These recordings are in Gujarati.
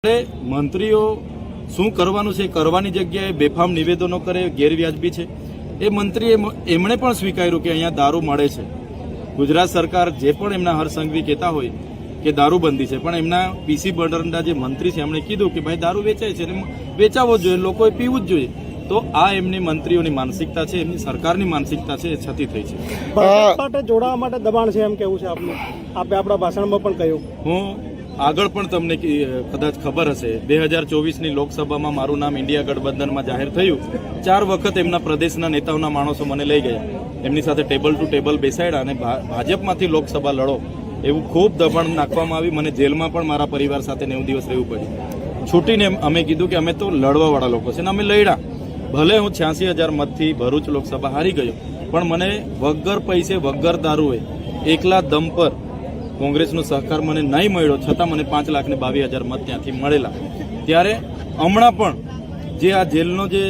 મંત્રીઓ શું કરવાનું છે કરવાની જગ્યાએ બેફામ નિવેદનો કરે ગેરવ્યાજબી છે। એ મંત્રી એમણે પણ સ્વીકાર્યું કે અહીંયા દારૂ મળે છે। ગુજરાત સરકાર જે પણ એમના હરસંઘવી કહેતા હોય કે દારૂબંધી છે, પણ એમના પીસી બર્ડરના જે મંત્રી છે એમણે કીધું કે ભાઈ દારૂ વેચાય છે એટલે વેચાવો જોઈએ, લોકોએ પીવું જ જોઈએ। તો આ એમની મંત્રીઓની માનસિકતા છે, એમની સરકારની માનસિકતા છે, એ છતી થઈ છે। માટે જોડાવા માટે દબાણ છે એમ કેવું છે આપનું? આપે આપણા ભાષણમાં પણ કહ્યું। હું આગળ પણ તમને કદાચ ખબર હશે 2024ની લોકસભામાં મારું નામ ઇન્ડિયા ગઠબંધનમાં જાહેર થયું। 4 વખત એમના પ્રદેશના નેતાઓના માણસો મને લઈ ગયા, એમની સાથે ટેબલ ટુ ટેબલ બેસાડ્યા અને ભાજપમાંથી લોકસભા લડો એવું ખૂબ દબાણ નાખવામાં આવી। મને જેલમાં પણ મારા પરિવાર સાથે 90 દિવસ રહેવું પડ્યું। છૂટીને અમે કીધું કે અમે તો લડવાવાળા લોકો છે ને અમે લડ્યા। ભલે હું 86,000 મતથી ભરૂચ લોકસભા હારી ગયો, પણ મને વગર પૈસે વગર દારૂએ એકલા દમ પર કોંગ્રેસનો સહકાર મને નહીં મળ્યો, છતાં મને 5,22,000 મત ત્યાંથી મળેલા। ત્યારે હમણાં પણ જે આ જેલનો જે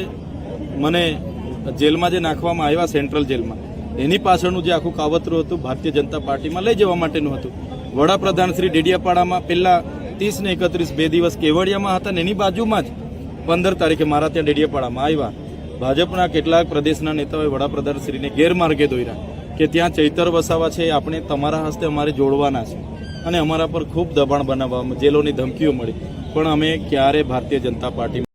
મને જેલમાં જે નાખવામાં આવ્યા સેન્ટ્રલ જેલમાં, એની પાછળનું જે આખું કાવતરું હતું ભારતીય જનતા પાર્ટીમાં લઈ જવા માટેનું હતું। વડાપ્રધાન શ્રી ડેડિયાપાડામાં પહેલા 30 ને 31 2 દિવસ કેવડિયામાં હતા ને એની બાજુમાં જ 15 તારીખે મારા ત્યાં ડેડિયાપાડામાં આવ્યા। ભાજપના કેટલાક પ્રદેશના નેતાઓએ વડાપ્રધાન શ્રીને ગેરમાર્ગે દોર્યા કે ત્યાં ચૈતર વસાવા છે, આપણે તમારા હસ્તે અમારે જોડવાના છે અને અમારા પર ખૂબ દબાણ બનાવવામાં જેલોની ધમકીઓ મળી, પણ અમે ક્યારે ભારતીય જનતા પાર્ટી